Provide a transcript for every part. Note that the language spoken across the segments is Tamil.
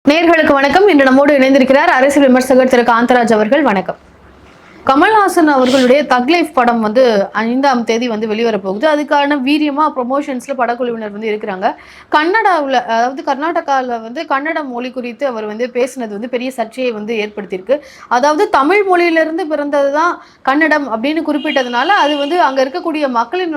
நேயர்களுக்கு வணக்கம். இன்று நம்மோடு இணைந்திருக்கிறார் அரசியல் விமர்சகர் திரு காந்தராஜ் அவர்கள். வணக்கம். கமல்ஹாசன் அவர்களுடைய தக் லைஃப் படம் 5ஆம் தேதி வெளிவர போகுது. அதுக்கான வீரியமா ப்ரொமோஷன்ஸ்ல படக்குழுவினர் இருக்கிறாங்க. கன்னடாவில், அதாவது கர்நாடகாவில் கன்னட மொழி குறித்து அவர் பேசினது பெரிய சர்ச்சையை ஏற்படுத்தியிருக்கு. அதாவது தமிழ் மொழியிலிருந்து பிறந்தது தான் கன்னடம் அப்படின்னு குறிப்பிட்டதுனால அது அங்க இருக்கக்கூடிய மக்களின்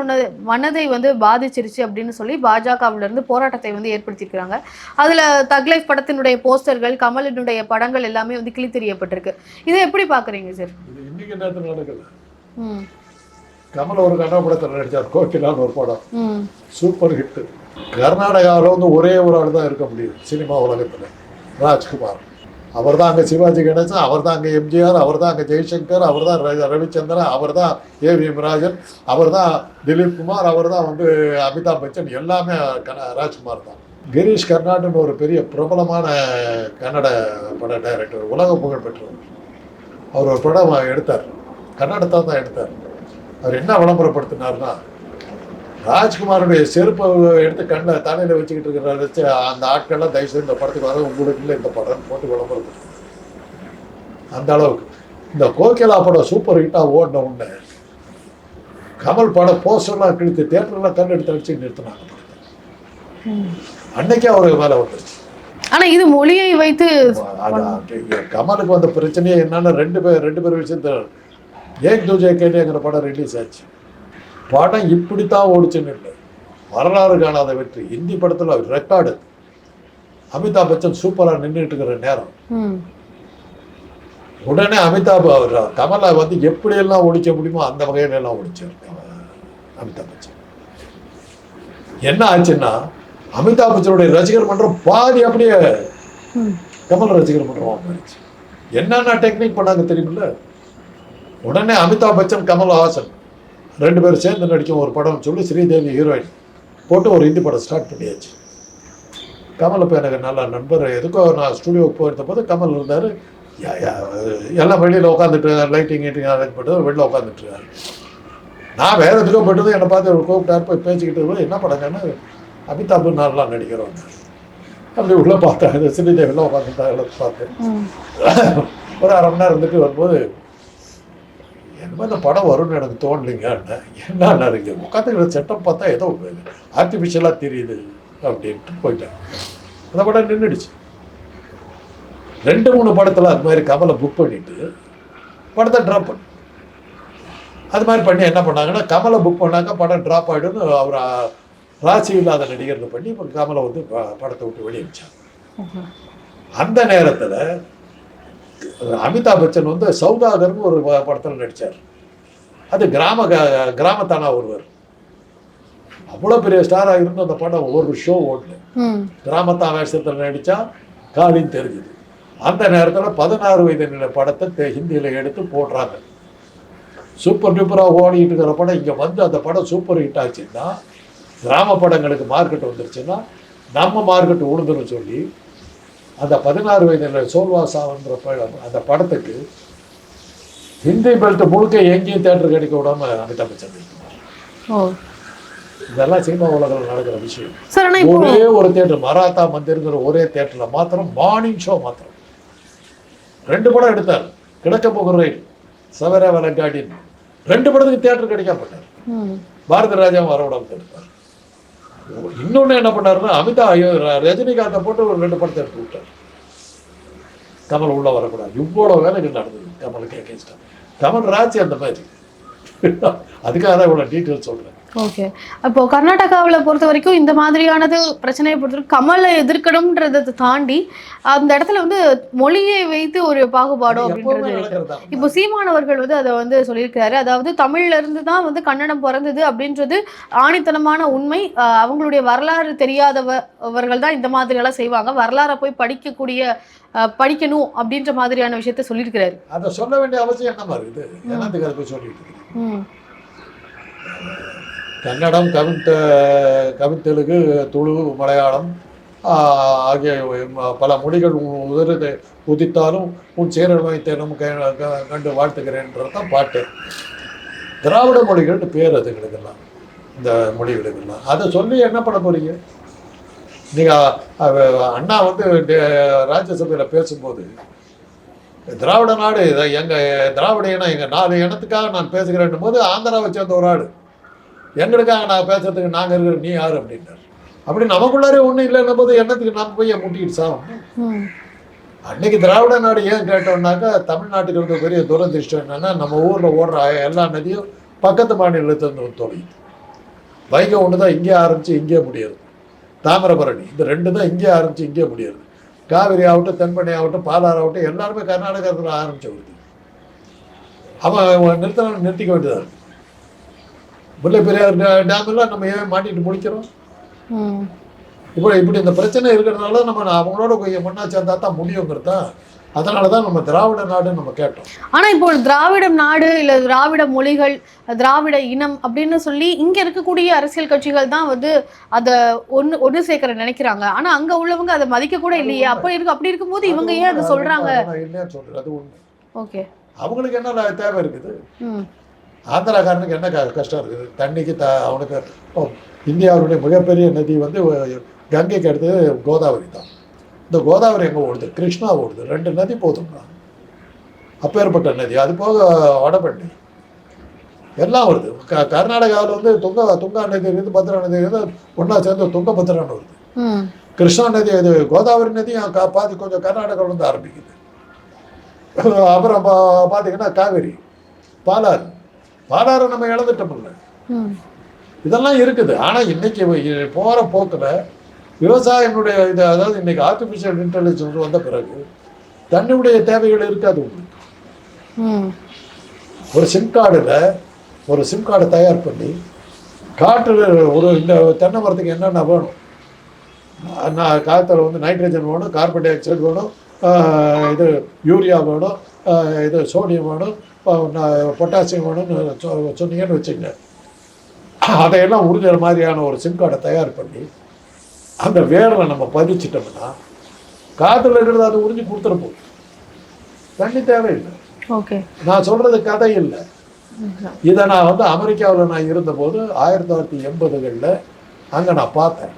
மனதை பாதிச்சிருச்சு அப்படின்னு சொல்லி பாஜகவிலிருந்து போராட்டத்தை ஏற்படுத்தியிருக்கிறாங்க. அதுல தக் லைஃப் படத்தினுடைய போஸ்டர்கள், கமலினுடைய படங்கள் எல்லாமே கிழித்தெறியப்பட்டிருக்கு. இதை எப்படி பாக்குறீங்க சார்? இன்னைக்கு நேரத்தில் நடக்கல. கமல் ஒரு கன்னட படத்தில் நடித்தார், கோகிலான்னு ஒரு படம், சூப்பர் ஹிட். கர்நாடகாவில் ஒரே ஒரு ஆள் தான் இருக்க முடியும் சினிமா உலகத்தில், ராஜ்குமார். அவர் தான் அங்கே சிவாஜி கணேசன், அவர் தான் அங்கே எம்ஜிஆர், அவர் தான் அங்கே ஜெய்சங்கர், அவர் தான் ரவிச்சந்திரன், அவர் தான் ஏ.வி. ராஜன், அவர் தான் திலீப் குமார், அவர் தான் அமிதாப் பச்சன், எல்லாமே ராஜ்குமார் தான். கிரீஷ் கர்நாடுன்னு ஒரு பெரிய பிரபலமான கன்னட பட டைரக்டர், உலக புகழ் பெற்றவர். அவர் ஒரு படம் எடுத்தார், கன்னடத்தை தான் எடுத்தார். அவர் என்ன விளம்பரப்படுத்தினார்னா, ராஜ்குமாருடைய செருப்பை எடுத்து கண்ணில் தலையில் வச்சுக்கிட்டு இருக்கிற அந்த ஆட்கள்லாம் தயவுசெய்து இந்த படத்துக்கு வர, உங்களுக்கு இல்லை இந்த படம் போட்டு விளம்பரப்படுத்து. அந்த அளவுக்கு இந்த கோகிலா படம் சூப்பர் ஹிட்டாக ஓடின உடனே கமல் படம் போஸ்டர்லாம் கிழித்து தியேட்டர்லாம் கண் எடுத்து அடிச்சு நிறுத்தினாங்க. அன்னைக்கே அவருக்கு மேலே வந்துருச்சு. ஆனா இது மொழியை வைத்து கமலுக்கு வந்த பிரச்சனையே என்னன்னா, ரெண்டு பேர் விஷயத்த ஏக் தூஜே கேட்டேங்கிற படம் ரிலீஸ் ஆச்சு. படம் இப்படித்தான் ஓடிச்சுன்னு இல்லை, வரலாறு காணாத வெற்றி. ஹிந்தி படத்துல ரெக்கார்டு. அமிதாப் பச்சன் சூப்பரா நின்றுட்டு இருக்கிற நேரம், உடனே அமிதாப் கமலை எப்படியெல்லாம் ஒழிக்க முடியுமோ அந்த வகையில எல்லாம் ஒழிச்சார் அமிதாப் பச்சன். என்ன ஆச்சுன்னா, அமிதாப் பச்சனுடைய ரசிகர் மன்றம் பாதி அப்படியே கமல் ரசிகர் மன்றம் போயிடுச்சு. என்னென்ன டெக்னிக் பண்ணாங்க தெரியுமில்ல? உடனே அமிதாப் பச்சன், கமல்ஹாசன் ரெண்டு பேரும் சேர்ந்து நடிக்கும் ஒரு படம் சொல்லி ஸ்ரீதேவி ஹீரோயின் போட்டு ஒரு ஹிந்தி படம் ஸ்டார்ட் பண்ணியாச்சு. கமல் இப்போ எனக்கு நல்ல நண்பர். எதுக்கோ நான் ஸ்டுடியோவுக்கு போயிருந்த போது கமல் இருந்தார். எல்லாம் வெளியில் உட்காந்துட்டு லைட்டிங் கீட்டிங் அரேஞ்ச் பண்ணிட்டு வெளியில் உட்காந்துட்டு, நான் வேறு எதுக்கோ போயிட்டு என்னை பார்த்து ஒரு கூப்பிட்டார், போய் பேசிக்கிட்டு என்ன படங்கன்னு, அமிதாப் நான்லாம் நடிக்கிறோம். அப்படி உள்ளே பார்த்தேன், இந்த ஸ்ரீதேவிலாம் உட்காந்துட்டா பார்த்தேன். ஒரு அரை மணி நேரம் இருந்துட்டு வரும்போது, என்னமோ இந்த படம் வரும்னு எனக்கு தோணலைங்க. என்ன இருக்கு உட்காந்துக்கிற செட்டப் பார்த்தா ஏதோ ஆர்டிஃபிஷியலாக தெரியுது அப்படின்ட்டு போயிட்டேன். அந்த படம் நின்றுடுச்சு. 2-3 படத்தில் அது மாதிரி கமலை புக் பண்ணிட்டு படத்தை ட்ராப் பண்ணு. அது மாதிரி பண்ணி என்ன பண்ணாங்கன்னா, கமலை புக் பண்ணாங்க, படம் ட்ராப் ஆகிடுன்னு அவர் ராசி இல்லாத நடிகர்னு பண்ணி இப்போ கமலை படத்தை விட்டு வெளியே வச்சாங்க. அந்த நேரத்தில் அமிதாப் பச்சன் சௌதாகர்னு ஒரு படத்தில் நடித்தார். அது கிராமத்தானா ஒருவர், அவ்வளோ பெரிய ஸ்டாராக இருந்து அந்த படம் ஒரு ஷோ ஓடல. கிராமத்தா வேஷத்தில் நடித்தா காலின்னு தெரிஞ்சுது. அந்த நேரத்தில் 16 வயது நிலை படத்தை ஹிந்தியில் எடுத்து போடுறாங்க. சூப்பர் டூப்பராக ஓடிட்டு இருக்கிற படம் இங்கே அந்த படம் சூப்பர் ஹிட் ஆச்சுன்னா, கிராம படங்களுக்கு மார்க்கெட் வந்துருச்சுன்னா நம்ம மார்க்கெட் உழுதுன்னு சொல்லி அந்த 16 வயது சோல்வாசான்ற அந்த படத்துக்கு ஹிந்தி பெல்ட் முழுக்க எங்கேயும் தேட்டர் கிடைக்க விடாம அமிதாப் பச்சன். இதெல்லாம் சினிமா உலகில் நடக்கிற விஷயம். ஒரே ஒரு தேட்டர், மராத்தா மந்திருங்கிற ஒரே தேட்டரில் மாத்திரம் மார்னிங் ஷோ மாத்திரம் 2 படம் எடுத்தார். கிழக்க போகிற ரயில், சவர வலங்காடின் 2 படத்துக்கு தேட்டர் கிடைக்காமட்டார். பாரதி ராஜாவும் வரவிடாம எடுத்தார். இன்னொன்று என்ன பண்ணாருன்னா, ரஜினிகாந்தை போட்டு ஒரு 2 படத்தை எடுத்து விட்டார். கமல் உள்ள வரக்கூடாது. இவ்வளோ வேலைகள் நடந்தது கமலுக்கு அகேன்ஸ்டாக. கமல் ராஜி அந்த மாதிரி. அதுக்காக தான் இவ்வளோ டீட்டெயில் சொல்கிறேன். ஓகே. அப்போ கர்நாடகாவில் பொறுத்த வரைக்கும் இந்த மாதிரியானது பிரச்சனையை பொறுத்தவரைக்கும் கமலை எதிர்க்கணும்ன்றதை தாண்டி அந்த இடத்துல மொழியை வைத்து ஒரு பாகுபாடோ அப்படின்றது. இப்போ சீமானவர்கள் அதை சொல்லியிருக்காரு. அதாவது தமிழ்ல இருந்து தான் கன்னடம் பிறந்தது அப்படின்றது ஆணித்தனமான உண்மை. அவங்களுடைய வரலாறு தெரியாதவர்கள் தான் இந்த மாதிரி எல்லாம் செய்வாங்க. வரலாறை போய் படிக்கணும் அப்படின்ற மாதிரியான விஷயத்த சொல்லியிருக்கிறாரு. அதை சொல்ல வேண்டிய அவசியம் என்ன மாதிரி இருக்குது? என்னத்துக்கு அதை போய் சொல்லிட்டு கன்னடம், கவின் தெலுங்கு, துளு, மலையாளம் ஆகிய பல மொழிகள் உதித்தாலும் உன் சேரமைத்தேனும் கண்டு வாழ்த்துக்கிறேன்றதான் பாட்டு. திராவிட மொழிகள்னு பேர் அதுங்களுக்கெல்லாம், இந்த மொழிகளுக்கெல்லாம். அதை சொல்லி என்ன பண்ண போறீங்க? நீங்கள் அண்ணா வந்து ராஜ்யசபையில் பேசும்போது திராவிட நாடு எங்கள் திராவிட இனம் எங்கள் 4 இனத்துக்காக நான் பேசுகிறேன் போது ஆந்திராவை சேர்ந்த ஒரு ஆள் எங்களுக்காக நான் பேசுறதுக்கு நாங்கள் இருக்கிற நீ யார் அப்படின்னார். அப்படி நமக்குள்ளாரே ஒன்றும் இல்லைன்னும் போது எண்ணத்துக்கு நம்ம போய் முட்டிக்கிட்டு சாகும். அன்னைக்கு திராவிட நாடு ஏன் கேட்டோம்னாக்கா தமிழ்நாட்டுக்கு இருந்த பெரிய துரதிருஷ்டம் என்னன்னா நம்ம ஊரில் ஓடுற எல்லா நதியும் பக்கத்து மாநிலத்திலிருந்து தொலையுது. வைகை ஒன்று தான் இங்கே ஆரம்பித்து இங்கே முடியாது, தாமிரபரணி இந்த 2 தான் இங்கே ஆரம்பித்து இங்கே முடியாது. காவிரி ஆகட்டும், தென்பண்ணை ஆகட்டும், பாலாறு ஆகட்டும் எல்லாருமே கர்நாடகத்தில் ஆரம்பிச்சு வருது. அவன் நிறுத்திக்க வேண்டியதாக இருக்கு. முல்லை பெரியார் டேமெல்லாம் நம்ம ஏன் மாட்டிட்டு முடிக்கிறோம்? இப்படி இந்த பிரச்சனை இருக்கிறதுனால நம்ம அவங்களோட ஒன்றா சேர்ந்தா தான் முடியுங்கிறதா. அதனால தான் நம்ம திராவிட நாடுன்னு நம்ம கேட்டோம். ஆனால் இப்போ திராவிடம் நாடு இல்லை திராவிட மொழிகள் திராவிட இனம் அப்படின்னு சொல்லி இங்கே இருக்கக்கூடிய அரசியல் கட்சிகள் தான் வந்து அதை ஒன்று சேர்க்கிற நினைக்கிறாங்க. ஆனால் அங்கே உள்ளவங்க அதை மதிக்க கூட இல்லையே. அப்படி இருக்கும்போது இவங்க ஏன் அதை சொல்றாங்க? இல்லைன்னு சொல்றது அது உண்மை. ஓகே, அவங்களுக்கு என்ன தேவை இருக்குது? ஆந்திராக்காரனுக்கு என்ன கஷ்டம் இருக்குது? தண்ணிக்கு அவனுக்கு இந்தியாவுடைய மிகப்பெரிய நதி வந்து கங்கைக்கு அடுத்து கோதாவரி தான். இந்த கோதாவரி எங்கே ஓடுது? கிருஷ்ணா ஓடுது. 2 நதி போதும்னா அப்பேற்பட்ட நதி. அது போக வடபண்ணி எல்லாம் வருது. கர்நாடகாவில் வந்து துங்கா நதி இருக்குது, பத்ரா நதி இருக்குது, ஒன்றா சேர்ந்து துங்கபத்ரான்னு வருது. கிருஷ்ணா நதி இது கோதாவரி நதி பாதி கொஞ்சம் கர்நாடகாவில் வந்து ஆரம்பிக்குது. அப்புறம் பார்த்தீங்கன்னா காவேரி, பாலாறு நம்ம இழந்துட்டோம்ல. இதெல்லாம் இருக்குது. ஆனால் இன்னைக்கு போகிற போக்கில் விவசாயினுடைய இது, அதாவது இன்னைக்கு ஆர்டிஃபிஷியல் இன்டெலிஜென்ஸ் வந்த பிறகு தன்னுடைய தேவைகள் இருக்காது உங்களுக்கு. ஒரு சிம் கார்டை தயார் பண்ணி காற்றில் இந்த தென்னை மரத்துக்கு என்னென்ன வேணும், காற்றுல வந்து நைட்ரஜன் வேணும், கார்பன் டை ஆக்சைடு வேணும், இது யூரியா வேணும், இது சோடியம் வேணும், பொட்டாசியம் வேணும்னு சொன்னீங்கன்னு வச்சுங்க. அதையெல்லாம் உறிஞ்சுற மாதிரியான ஒரு சிம் கார்டை தயார் பண்ணி அந்த வேரில் நம்ம பதிச்சிட்டோம்னா காற்றுல இருக்கிறது அது உறிஞ்சி கொடுத்துட போகுது. தண்ணி தேவையில்லை. ஓகே, நான் சொல்றது கதை இல்லை. இதை நான் வந்து அமெரிக்காவில் நான் இருந்தபோது 1980களில் அங்கே நான் பார்த்தேன்.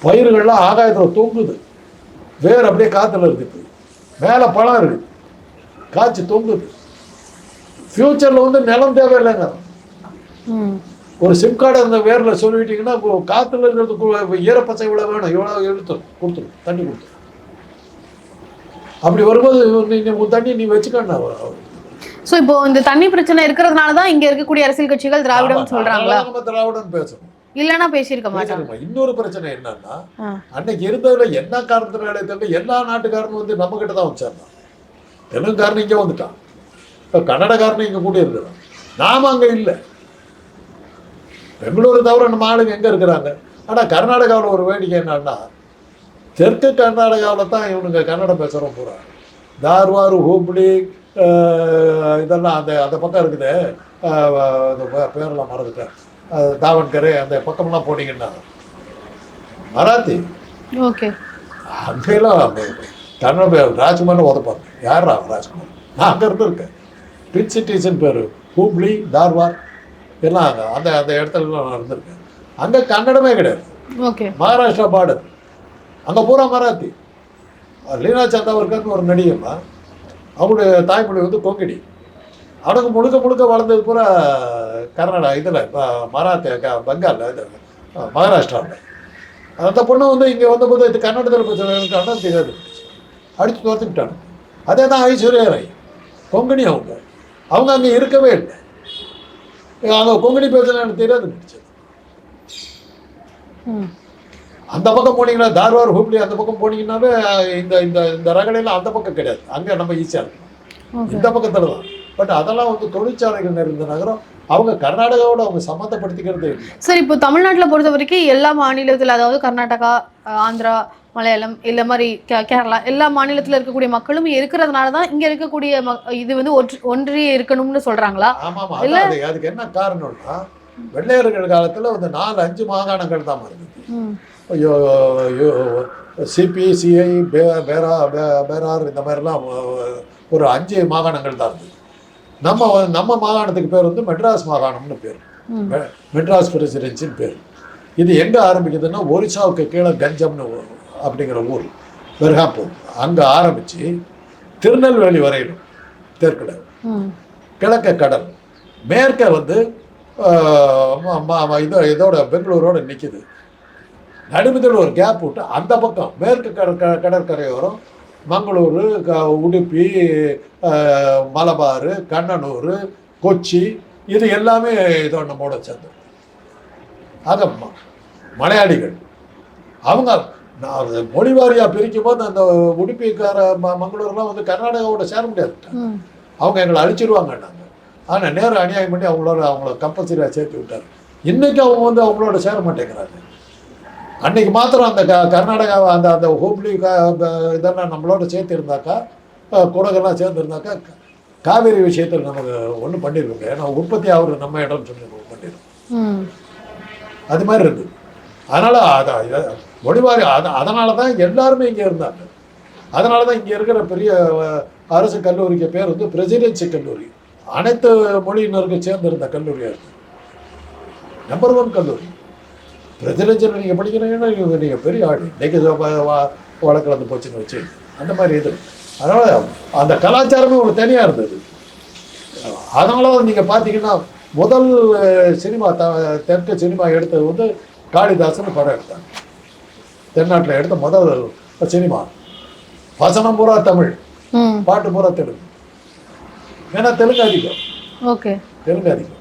பயிர்கள்லாம் ஆகாயத்தில் தொங்குது, வேர் அப்படியே காற்றுல இருக்குது, மேலே பழம் இருக்குது, காய்ச்சி தொங்குது. ஃபியூச்சரில் வந்து நிலம் தேவையில்லைங்க. ஒரு சிம் கார்டு அந்த வேரில் சொல்லிட்டீங்கன்னா காற்றுல இருக்கிறது ஈரப்பசை இவ்வளோ வேணும், இவ்வளோ கொடுத்துரும், தண்ணி கொடுத்துரும். அப்படி வரும்போது தண்ணி நீ வச்சுக்கணும். ஸோ இப்போ இந்த தண்ணி பிரச்சனை இருக்கிறதுனால தான் இங்கே இருக்கக்கூடிய அரசியல் கட்சிகள் திராவிடம் சொல்றாங்களா? நம்ம திராவிடம் பேசணும், இல்லைன்னா பேசியிருக்க மாட்டாங்க. இன்னொரு பிரச்சனை என்னன்னா, அன்னைக்கு இருந்ததுல என்ன காரணத்தினாலே தெரியல எல்லா நாட்டுக்காரனும் வந்து நம்ம கிட்ட தான் வச்சாங்க. தெலுங்குக்காரன் இங்கே வந்துட்டான், இப்போ கன்னடக்காரனும் இங்கே கூட இருக்கிறான், நாம அங்கே இல்லை. பெங்களூர் தவிர நம்ம ஆளுங்க எங்கே இருக்கிறாங்க? ஆனால் கர்நாடகாவில் ஒரு வேடிக்கை என்னன்னா, தெற்கு கர்நாடகாவில் தான் இவனுங்க கன்னடம் பேசுகிறோம் பூரா. தார்வார், ஹூப்ளி இதெல்லாம் அந்த பக்கம் இருக்குது. பேரெல்லாம் மறந்துட்டேன். தாவன்கரை அந்த பக்கம்லாம் போனீங்கன்னா மராத்தி. ஓகே, அங்கெல்லாம் கன்னட ராஜ்குமார்னு உதப்பாங்க. யார் ராஜ்குமார்? நான் அங்கே இருந்திருக்கேன். பின் சிட்டிஸ்ன்னு பேர் ஹூப்ளி, தார்வார் எல்லாம் அந்த அந்த இடத்துல நான் இருந்திருக்கேன். அங்கே கன்னடமே கிடையாது. ஓகே, மகாராஷ்டிரா பார்டர், அங்கே பூரா மராத்தி. லீனா சந்தாவர்கர்னு ஒரு நடிகம்மா, அவங்களுடைய தாய்மொழி வந்து கொங்கடி. அவனுக்கு முழுக்க வளர்ந்தது பூரா கர்நாடகா இதில் மராத்தி பெங்காலில் இது மகாராஷ்டிராவில். அந்த பொண்ணு வந்து இங்கே வந்தபோது இது கன்னடத்தில் பேசுகிறதுக்கான தெரியாது, அடித்து துரத்துக்கிட்டாங்க. அதே தான் ஐஸ்வர்யா ராய், கொங்கணி. அவங்க அங்கே இருக்கவே இல்லை. அங்கே கொங்கணி பேசுகிறேன் எனக்கு தெரியாது. அந்த பக்கம் போனீங்கன்னா தார்வார், ஹூப்ளி அந்த பக்கம் போனீங்கன்னாவே இந்த இந்த இந்த ரகலையெல்லாம் அந்த பக்கம் கிடையாது. அங்கே நம்ம ஈஸியாக இருக்கும், இந்த பக்கத்தில் தான். பட் அதெல்லாம் வந்து தொழிற்சாலைகள் நிறைந்த நகரம். அவங்க கர்நாடகாவோட அவங்க சம்மந்தப்படுத்திக்கிறது இல்லை. சார், இப்போ தமிழ்நாட்டில் பொறுத்த வரைக்கும் எல்லா மாநிலத்தில், அதாவது கர்நாடகா, ஆந்திரா, மலையாளம், இல்லை மாதிரி கேரளா, எல்லா மாநிலத்தில் இருக்கக்கூடிய மக்களும் இருக்கிறதுனால தான் இங்கே இருக்கக்கூடிய இது வந்து ஒன்றி இருக்கணும்னு சொல்கிறாங்களா? ஆமாம். அதுக்கு என்ன காரணம்னா, வெள்ளையர்கள் காலத்தில் வந்து 4-5 மாகாணங்கள் தான் இருந்தது. சிபி, சிஐ, பேரார் இந்த மாதிரிலாம் ஒரு 5 மாகாணங்கள் தான் இருந்தது. நம்ம மாகாணத்துக்கு பேர் வந்து மெட்ராஸ் மாகாணம்னு பேர், மெட்ராஸ் பிரசிடென்சின்னு பேர். இது எங்கே ஆரம்பிக்குதுன்னா ஒரிசாவுக்கு கீழே கஞ்சம்னு அப்படிங்கிற ஊர் பெர்ஹாம்பூர் அங்கே ஆரம்பித்து திருநெல்வேலி வரையிலும் தெற்கில் கிழக்க கடல் மேற்க வந்து இதோட பெங்களூரோட நிற்கிது. நடுமதில் ஒரு கேப் விட்டு அந்த பக்கம் மேற்கு கடற்கரையோரம் மங்களூரு, உடுப்பி, மலபார், கண்ணனூர், கொச்சி இது எல்லாமே இதோட நம்மோட சேர்ந்து. ஆக மலையாளிகள் அவங்க மொழி வாரியாக பிரிக்கும் போது அந்த உடுப்பிக்கார மங்களூர்லாம் வந்து கர்நாடகாவோட சேர முடியாது. அவங்க எங்களை அழிச்சிடுவாங்கன்னாங்க. ஆனால் நேரம் அநியாயம் பண்ணி அவங்கள கம்பல்சரியாக சேர்த்து விட்டார். இன்றைக்கி அவங்க வந்து அவங்களோட சேர மாட்டேங்கிறாங்க. அன்றைக்கி மாத்திரம் அந்த கர்நாடகாவை அந்த ஹூப்ளி இதெல்லாம் நம்மளோட சேர்த்து இருந்தாக்கா, குடகெல்லாம் சேர்ந்துருந்தாக்கா காவேரி விஷயத்தில் நமக்கு ஒன்றும் பண்ணியிருக்கோங்க. ஏன்னா உற்பத்தி ஆகுற நம்ம இடம்னு சொல்லி பண்ணிடுவோம். அது மாதிரி இருக்குது. அதனால் மொழிவாரி அதனால தான் எல்லாருமே இங்கே இருந்தாங்க. அதனால தான் இங்கே இருக்கிற பெரிய அரசு கல்லூரிக்கு பேர் வந்து பிரசிடென்சி கல்லூரி. அனைத்து மொழியினருக்கு சேர்ந்திருந்த கல்லூரியாக இருக்குது. நம்பர் 1 கல்லூரி. பிரசிடென்சியில் நீங்கள் படிக்கிறீங்கன்னா நீங்கள் பெரிய ஆள். இன்றைக்கி வழக்கில் வந்து போச்சுன்னு வச்சு அந்த மாதிரி இது. அதனால் அந்த கலாச்சாரமே ஒரு தனியாக இருந்தது. அதனால தான் நீங்கள் பார்த்தீங்கன்னா முதல் சினிமா தெற்கு சினிமா எடுத்தது வந்து காளிதாசன் படம் எடுத்தாங்க. தென்னாட்டில் எடுத்த முதல் சினிமா. வசனம் பூரா தமிழ், பாட்டு பூரா தெலுங்கு. ஏன்னா தெலுங்கு அதிகம். ஓகே, தெலுங்கு அதிகம்.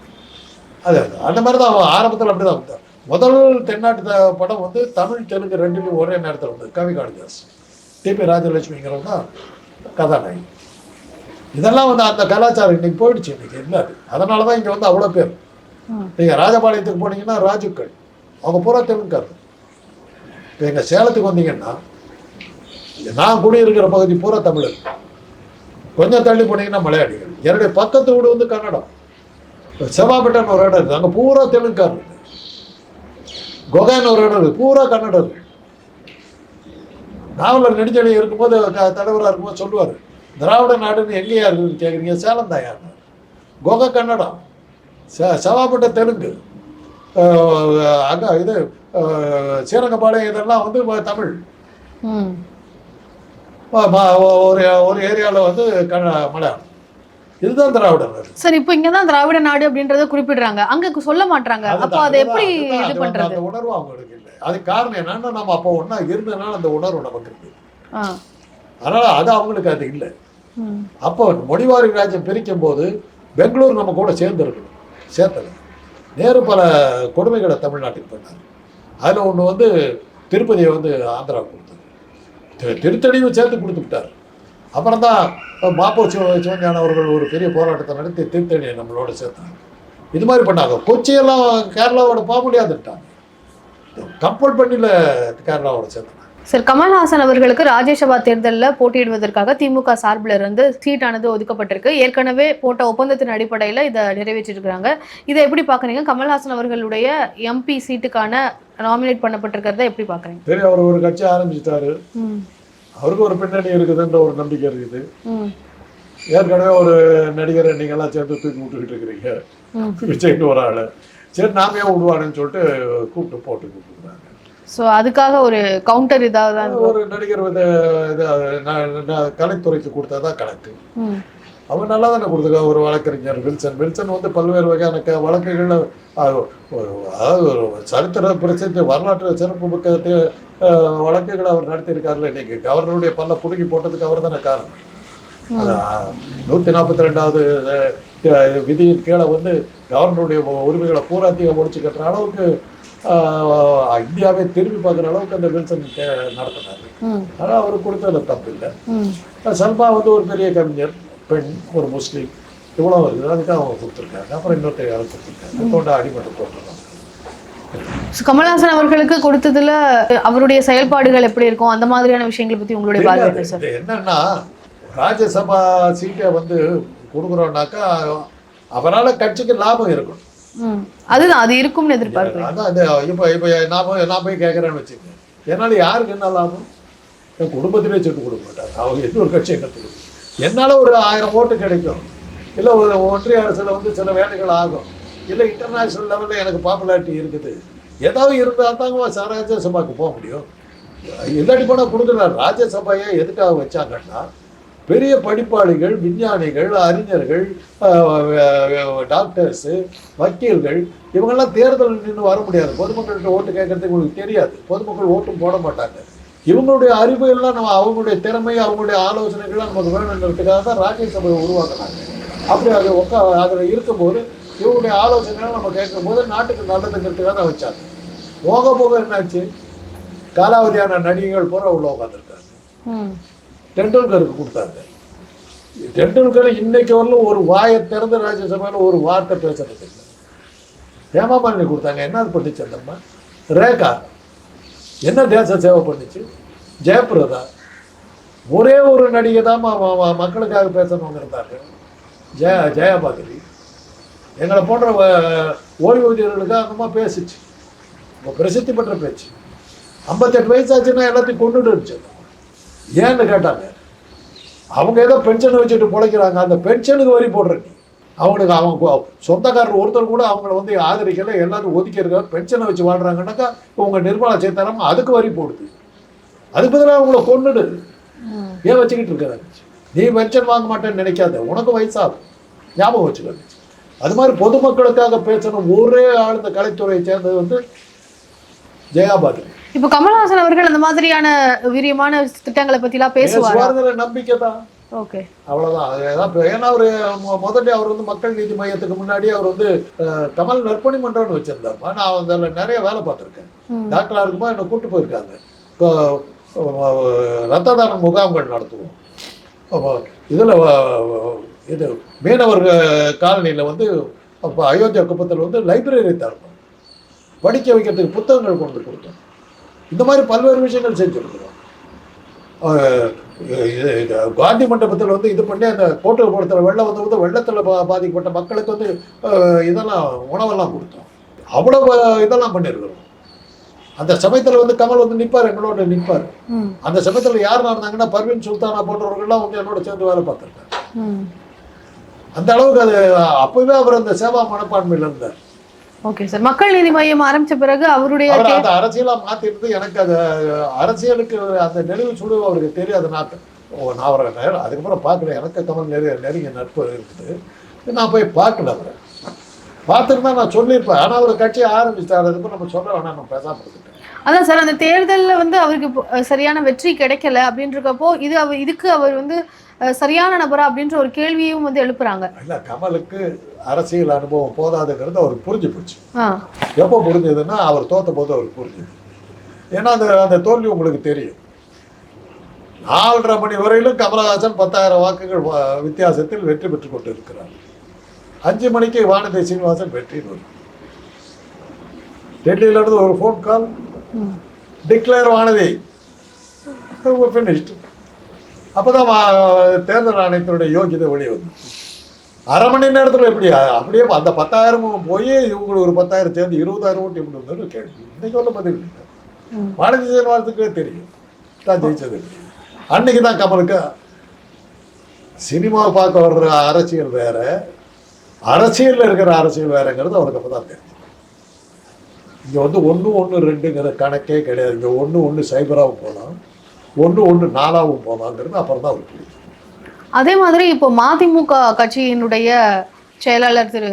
அது அந்த மாதிரி தான் ஆரம்பத்தில் அப்படி தான் வந்தார். முதல் தென்னாட்டு படம் வந்து தமிழ் தெலுங்கு ரெண்டுலையும் ஒரே நேரத்தில் வந்தது. கவி காளிதாஸ், டிபி ராஜலட்சுமிங்கிறவங்க தான் கதாநாயகி. இதெல்லாம் வந்து அந்த கலாச்சாரம் இன்னைக்கு போயிடுச்சு. இன்னைக்கு இல்லாது. அதனால தான் இங்கே வந்து அவ்வளோ பேர். நீங்கள் ராஜபாளையத்துக்கு போனீங்கன்னா ராஜுக்கள், அவங்க பூரா தெலுங்குக்காரர். இப்போ எங்கள் சேலத்துக்கு வந்தீங்கன்னா நான் குடியிருக்கிற பகுதி பூரா தமிழர். கொஞ்சம் தள்ளி போனீங்கன்னா மலையாளிகள். என்னுடைய பக்கத்து வீடு வந்து கன்னடம். செவ்வாப்பேட்டைன்னு ஒரு இடம் இருக்குது, அங்கே பூரா தெலுங்குக்காரர். கொகான்னு ஒரு இடம் இருக்குது, பூரா கன்னடர். நாவலர் நெடுஞ்செழி இருக்கும்போது தலைவராக இருக்கும்போது சொல்லுவார், திராவிட நாடுன்னு எங்கேயா இருக்குதுன்னு கேட்குறீங்க, சேலம் தான் யார். கொகை கன்னடம், செவ்வாப்பேட்டை தெலுங்கு, அங்கே இது ஸ்ரீரங்கபாளையம் இதெல்லாம் வந்து தமிழ். ஒரு ஏரியாவில் வந்து மலையாளம். இதுதான் திராவிட நாடு. சார், இப்போ இங்க தான் திராவிட நாடு அப்படின்றத குறிப்பிடுறாங்க, அங்க சொல்ல மாட்டாங்க. அப்போ அதை எப்படி இது பண்றது? அந்த உணர்வு அவங்களுக்கு இல்லை. அது காரணம் என்னன்னா, நம்ம அப்போ ஒன்றா இருந்ததுனால அந்த உணர்வு நமக்கு இருக்கு. அதனால அது அவங்களுக்கு அது இல்லை. அப்போ மொழிவாரி ராஜ்யம் பிரிக்கும் போது பெங்களூர் நம்ம கூட சேர்ந்துருக்கணும், சேர்த்தல. நேரு பல கொடுமைகளை தமிழ்நாட்டுக்கு பண்ணார். அதில் ஒன்று வந்து திருப்பதியை வந்து ஆந்திரா கொடுத்தது, திருத்தணியும் சேர்த்து கொடுத்துட்டார். அப்புறம் தான் மாப்போ சிவஞானம் அவர்கள் ஒரு பெரிய போராட்டத்தை நடத்தி திருத்தணியை நம்மளோட சேர்த்தாங்க. இது மாதிரி பண்ணாங்க. கொச்சியெல்லாம் கேரளாவோட போக முடியாதுட்டாங்க, கம்பல் பண்ணியில் கேரளாவோட சேர்த்தாங்க. சார், கமல்ஹாசன் அவர்களுக்கு ராஜ்யசபா தேர்தலில் போட்டியிடுவதற்காக திமுக சார்பில் இருந்து சீட்டானது ஒதுக்கப்பட்டிருக்கு. ஏற்கனவே போட்ட ஒப்பந்தத்தின் அடிப்படையில் இதை நிறைவேற்றிருக்கிறாங்க. இதை எப்படி பார்க்குறீங்க? கமல்ஹாசன் அவர்களுடைய எம்பி சீட்டுக்கான நாமினேட் பண்ணப்பட்டிருக்கிறத எப்படி பார்க்குறீங்க? சரி, அவர் ஒரு கட்சி ஆரம்பிச்சிட்டாரு, அவருக்கு ஒரு பின்னணி இருக்குதுன்ற ஒரு நம்பிக்கை இருக்குது. ஏற்கனவே ஒரு நடிகரை நீங்கள்லாம் சேர்ந்து தூக்கி விட்டுக்கிட்டு இருக்கிறீங்க, விஜய்னு ஒரு ஆள். சரி, நாமே விடுவானுன்னு சொல்லிட்டு போட்டு கூப்பிட்டுருக்காங்க. ஸோ அதுக்காக ஒரு கவுண்டர் இதாக தான் ஒரு நடிகர் கலைத்துறைக்கு கொடுத்தாதான் கணக்கு. அவங்க நல்லா தானே கொடுத்துருக்காங்க. ஒரு வழக்கறிஞர் வில்சன் வந்து பல்வேறு வகையான வழக்குகள், அதாவது ஒரு சரித்திர பிரசித்தி வரலாற்று சிறப்பு மிக்க வழக்குகளை அவர் நடத்தியிருக்காருல. இன்னைக்கு கவர்னருடைய பல்ல புடுங்கி போட்டதுக்கு அவர் தானே காரணம். 142வது விதியின் கீழே வந்து கவர்னருடைய உரிமைகளை பூராத்தியம் முடிச்சு கட்டுற அளவுக்கு இந்தியாவே திரும்பி பார்க்குற அளவுக்கு அந்த வில்சன் நடத்தினாரு. ஆனால் அவர் கொடுத்ததுல தப்பு இல்லை. சல்மா வந்து ஒரு பெரிய கவிஞர், பெண், ஒரு முஸ்லீம், இவ்வளோ இருக்குது, அதுக்காக அவங்க கொடுத்துருக்காங்க. அப்புறம் இன்னொருத்தர் யாரும் கொடுத்துருக்காங்க, தோண்ட அடிமட்ட போட்டுருக்காங்க. கமல்ஹாசன் அவர்களுக்கு கொடுத்ததுல அவருடைய செயல்பாடுகள் எப்படி இருக்கும், அந்த மாதிரியான விஷயங்களை பற்றி உங்களுடைய பார்வை சார்? என்னன்னா, ராஜ்யசபா சீட்டை வந்து கொடுக்குறோம்னாக்கா அவரால் கட்சிக்கு லாபம் இருக்கணும். அதுதான், அது இருக்கும்னு எதிர்பார்க்கிறேன். அதான் இப்போ நான் போய் கேட்குறேன்னு வச்சுக்கேன், என்னால் யாருக்கு என்ன லாபம்? என் குடும்பத்திலே சேர்த்து கொடுக்க மாட்டாங்க. அவங்க எந்த ஒரு கட்சியை கற்றுக்கணும். என்னால் ஒரு 1000 ஓட்டு கிடைக்கும், இல்லை ஒரு ஒன்றிய அரசில் வந்து சில வேலைகள் ஆகும், இல்லை இன்டர்நேஷ்னல் லெவலில் எனக்கு பாப்புலாரிட்டி இருக்குது, ஏதாவது இருந்தால் தாங்க ராஜ்யசபாவுக்கு போக முடியும். இல்லாட்டி போனால் கொடுக்குறாரு. ராஜ்யசபையை எதுக்காக வச்சாங்கன்னா பெரிய படிப்பாளிகள், விஞ்ஞானிகள், அறிஞர்கள், டாக்டர்ஸு, வக்கீல்கள் இவங்கெல்லாம் தேர்தலில் நின்று வர முடியாது. பொதுமக்கள்கிட்ட ஓட்டு கேட்கறதுக்கு உங்களுக்கு தெரியாது. பொதுமக்கள் ஓட்டும் போட மாட்டாங்க. இவங்களுடைய அறிவு எல்லாம் நம்ம அவங்களுடைய திறமை, அவங்களுடைய ஆலோசனைகள்லாம் நமக்கு வேணுங்கிறதுக்காக தான் ராஜ்யசபையை உருவாக்குனாங்க. அப்படி அது அதில் இருக்கும்போது இவங்களுடைய ஆலோசனைகள் நம்ம கேட்கும்போது நாட்டுக்கு நல்லதுங்கிறதுக்காக தான் வச்சாங்க. போக போக என்னாச்சு, காலாவதியான நடிகைகள் பூரா உள்ள உட்காந்துருக்காங்க. டெண்டுல்கருக்கு கொடுத்தாங்க. டெண்டுல்கர் இன்னைக்கு வரலும் ஒரு வாயை திறந்து ராஜ்யசபையில் ஒரு வார்த்தை பேசுறது இல்லை. ஹேமாமாலினி கொடுத்தாங்க. என்ன பண்ணிச்சு அந்த அம்மா? ரேகா என்ன தேச சேவை பண்ணிச்சு? ஜெயபிரதா ஒரே ஒரு நடிகை தான் மக்களுக்காக பேசணுங்கிறதாங்க. ஜெயபாகிரி எங்களை போன்ற ஓய்வூதியர்களுக்காக அந்தமா பேசிச்சு. பிரசித்தி பெற்ற பேச்சு. 58 வயசாச்சுன்னா எல்லாத்தையும் கொண்டுடுச்சு. ஏன்னு கேட்டாங்க, அவங்க ஏதோ பென்ஷனை வச்சுட்டு பிழைக்கிறாங்க. அந்த பென்ஷனுக்கு வரி போடுறீங்க. அவங்களுக்கு அவங்க சொந்தக்காரர் ஒருத்தர் கூட அவங்கள ஆதரிக்கல, எல்லாரும் ஒதுக்கியிருக்காங்க. பென்ஷனை வச்சு வாழ்றாங்கன்னாக்கா உங்க நிர்மலா சீதாராமன் அதுக்கு வரி போடுது. அதுக்கு பதிலாக அவங்கள கொண்டுடு. ஏன் வச்சுக்கிட்டு இருக்கிறாங்க? நீ பென்ஷன் வாங்க மாட்டேன்னு நினைக்காத, உனக்கு வயசாகும், ஞாபகம் வச்சுக்க. அது மாதிரி பொதுமக்களுக்காக பேசணும் ஒரே ஆள் இந்த கலைத்துறையை சேர்ந்தது ஜெயாபாதிரி. இப்ப கமல்ஹாசன் அவர்கள் அந்த மாதிரியான வீரியமான திட்டங்களை பத்தி எல்லாம் பேசுவார். நம்பிக்கை தான். ஓகே, அவ்வளவுதான். ஏன்னா அவரு முதல்ல அவர் மக்கள் நீதி மையத்துக்கு முன்னாடி அவர் கமல் நற்பணி மன்றம்னு வச்சிருந்தாருமா. நான் அதில் நிறைய வேலை பார்த்துருக்கேன். டாக்டரா இருக்கும்போது என்னை கூப்பிட்டு போயிருக்காங்க. ரத்த தான முகாம்கள் நடத்துவோம். இதுல இது மீனவர் காலனியில் அயோத்தியா குப்பத்தில் லைப்ரரி தரணும், படிக்க வைக்கிறதுக்கு புத்தகங்கள் கொண்டு கொடுத்தோம். இந்த மாதிரி பல்வேறு விஷயங்கள் செஞ்சுருக்கிறோம். காந்தி மண்டபத்தில் இது பண்ணி அந்த கோட்டை வெள்ளம் வெள்ளத்தில் பாதிக்கப்பட்ட மக்களுக்கு இதெல்லாம் உணவெல்லாம் கொடுத்தோம். அவ்வளோ இதெல்லாம் பண்ணியிருக்கிறோம். அந்த சமயத்தில் கமல் நிற்பார், எங்களோட நிற்பார். அந்த சமயத்தில் யார் இருந்தாங்கன்னா பர்வீன் சுல்தானா போன்றவர்கள்லாம் என்னோட சேர்ந்து வேலை பார்த்துருக்காங்க. அந்த அளவுக்கு அது அப்பவே அவர் அந்த சேவா மனப்பான்மையில் இருந்தார். Okay sir. மக்கள் நீதி மையம் ஆரம்பிச்ச பிறகு அவருடைய அந்த அரசியலா மாத்திருந்து எனக்கு அது அரசியலுக்கு அந்த நெளிவு சுழிவு அவருக்கு தெரியாது. நான் அவரை அதுக்கப்புறம் பார்க்கல. எனக்கு கமல் நெருங்கிய நட்பு இருக்குது. நான் போய் பார்க்கல. அவரை பார்த்துருந்தா நான் சொல்லியிருப்பேன். ஆனால் அவர் கட்சியை ஆரம்பிச்சிட்டாரு. அதுக்கு நம்ம சொல்ல வேணாம், நம்ம பேசாம இருந்துட்டேன். அதான் சார், அந்த தேர்தலில் அவருக்கு சரியான வெற்றி கிடைக்கல அப்படின்றப்போ இதுக்கு அவர் சரியான நபரா அப்படின்ற ஒரு கேள்வியும் எழுப்புறாங்க. இல்ல, கமலுக்கு அரசியல் அனுபவம் போதாதுங்கிறது அவருக்கு புரிஞ்சு போச்சு. எப்போ புரிஞ்சதுன்னா அவர் தோத்த போது அவருக்கு புரிஞ்சுது. ஏன்னா அந்த தோல்வி உங்களுக்கு தெரியும். 4:30 மணி வரையிலும் கமலஹாசன் 10,000 வாக்குகள் வித்தியாசத்தில் வெற்றி பெற்றுக் கொண்டு இருக்கிறார். 5 மணிக்கு வானதி சீனிவாசன் வெற்றின்னு வரும். டெல்லியில இருந்து ஒரு phone call, declare Vanathi, finished. அப்போதான் தேர்தல் ஆணையத்தினுடைய யோகியதை வெளியே வந்து 1/2 மணி நேரத்தில் அப்படியே அந்த 10,000 போய் இவங்களுக்கு ஒரு 10,000 சேர்ந்து 20,000 ஓட்டு எப்படி வந்தாலும் கேள்வி. இன்னைக்கு ஒன்றும் பதில் இல்லை. வானதி சீனிவாசனுக்கே தெரியும் தான் ஜெயிச்சது. அன்னைக்கு தான் கமலுக்கு சினிமாவை பார்க்க வர்ற அரசியல் வேற, அரசியலில் இருக்கிற அரசியல் வேறங்கிறது அவருக்கு அப்போ தான் தெரியும். இங்கே 1-1-2ங்கிற கணக்கே கிடையாது. இங்கே 1-1 சைபராகவும் போகலாம், 1-1 4ஆகவும் போகலாங்கிறது அப்புறம் தான் அவருக்கு தெரியும். அதே மாதிரி இப்போ மதிமுக கட்சியினுடைய செயலாளர் திரு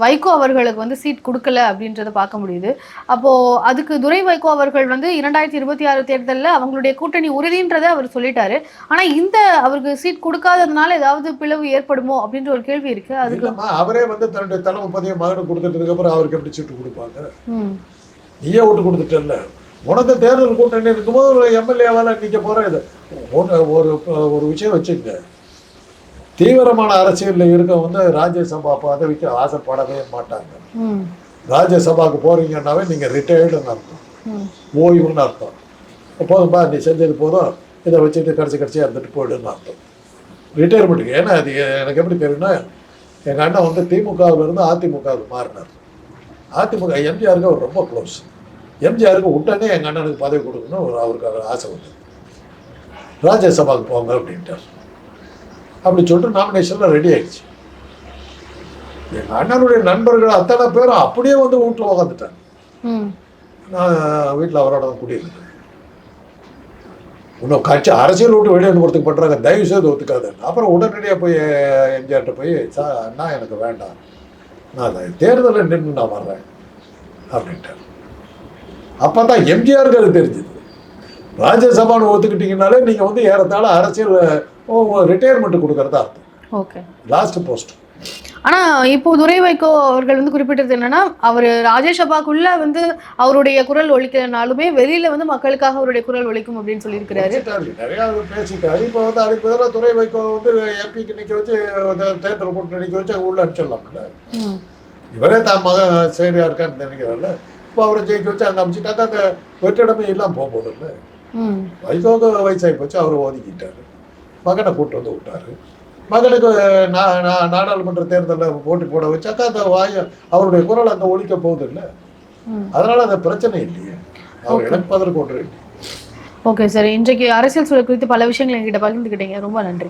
வைகோ அவர்களுக்கு சீட் கொடுக்கல அப்படின்றத பார்க்க முடியுது. அப்போ அதுக்கு துரை வைகோ அவர்கள் 2026 தேர்தலில் அவங்களுடைய கூட்டணி உறுதின்றதை அவர் சொல்லிட்டாரு. ஆனா இந்த அவருக்கு சீட் கொடுக்காததுனால ஏதாவது பிளவு ஏற்படுமோ அப்படின்ற ஒரு கேள்வி இருக்கு. அதுக்கு அவரே தன்னுடைய தலைமை பதவியை மகனுக்கு கொடுத்துட்டதுக்கு அப்புறம் அவருக்கு எப்படி சீட்டு கொடுப்பாங்க? நீயே ஓட்டு கொடுத்துட்டல. உனக்கு தேர்தல் கூட்டணி இருக்கும்போது ஒரு எம்எல்ஏவால நிற்க போற ஒரு விஷயம் வச்சுக்க. தீவிரமான அரசியலில் இருக்க ராஜ்யசபா பதவிக்கு ஆசைப்படவே மாட்டாங்க. ராஜ்யசபாவுக்கு போறீங்கன்னாவே நீங்க ரிட்டையர்டுன்னு அர்த்தம், ஓய்வுன்னு அர்த்தம். போதும்பா நீ செஞ்சது போதும், இதை வச்சுட்டு கடைசியாக இருந்துட்டு போயிடுன்னு அர்த்தம், ரிட்டையர்மெண்ட்டுக்கு. ஏன்னா அது எனக்கு எப்படி தெரியும்னா, எங்கள் அண்ணன் திமுகவிலிருந்து அதிமுகவுக்கு மாறினார். அதிமுக எம்ஜிஆருக்கு அவர் ரொம்ப க்ளோஸ். எம்ஜிஆருக்கு உடனே எங்கள் அண்ணனுக்கு பதவி கொடுக்கணும் அவருக்கு ஆசை வந்து, ராஜ்யசபாவுக்கு போங்க அப்படின்ட்டார். அப்படி சொல்லிட்டு நாமினேஷன்ல ரெடி ஆயிடுச்சு. எங்க அண்ணனுடைய நண்பர்கள் அத்தனை பேரும் அப்படியே வீட்டில் உட்காந்துட்டாங்க. நான் வீட்டில் அவரோட தான் குடியிருந்தேன். இன்னும் கட்சி அரசியல் விட்டு வெளியே போகிறதுக்கு பண்ணுறாங்க, தயவு செய்து ஒத்துக்காது. அப்புறம் உடனடியாக போய் எம்ஜிஆர்கிட்ட போய் அண்ணா எனக்கு வேண்டாம், நான் தேர்தலில் நின்று நான் வர்றேன் அப்படின்ட்டார். அப்போ தான் எம்ஜிஆருக்கு அது தெரிஞ்சுது. ராஜ்யசபான்னு ஒத்துக்கிட்டீங்கனாலே நீங்கள் வந்து ஏறத்தாழ அரசியல் ரிட்டையர்மெண்ட் கொடுக்கறதா அர்த்தம். ஓகே. Last post. ஆனா இப்போ துரை வைகோ அவர்கள் வந்து குறிப்பிட்டது என்னன்னா, அவர் ராஜ்யசபாக்குள்ள வந்து அவருடைய குரல் ஒலிக்கலனாலுமே வெளியில வந்து மக்களுக்காக அவருடைய குரல் ஒலிக்கும் அப்படின்னு சொல்லியிருக்கிறாரு. நிறைய பேசிட்டாரு. இப்போ வந்து அதுக்கு பதிலாக துரை வைகோ வந்து எம்பிக்கு நிற்க வச்சு தேர்தல் கூட்டணி நிற்க வச்சு உள்ள அனுப்பிச்சிடலாம்ல. இவரே தான் மகன் சரியா இருக்கான்னு நினைக்கிறாருல்ல. இப்போ அவரை ஜெயிக்க வச்சு அங்கே அமைச்சிட்டாக்கா அந்த வெற்றிடமே இல்லாமல் போக போதில்ல. வைகோக்கு வயசாகி போச்சு, அவரை ஒதுக்கிட்டாரு, மகனை கூட்டு வந்து விட்டாரு. மகனுக்கு நாடாளுமன்ற தேர்தலில் போட்டி போட வச்சாக்கா அந்த அவருடைய குரல் அங்கே ஒழிக்க போகுது இல்லை. அதனால அந்த பிரச்சனை இல்லையே, அவர் இழப்பதற்கு ஒன்று இல்லை. ஓகே சார், இன்றைக்கு அரசியல் சூழல் குறித்து பல விஷயங்கள் என்கிட்ட பகிர்ந்துக்கிட்டீங்க, ரொம்ப நன்றி.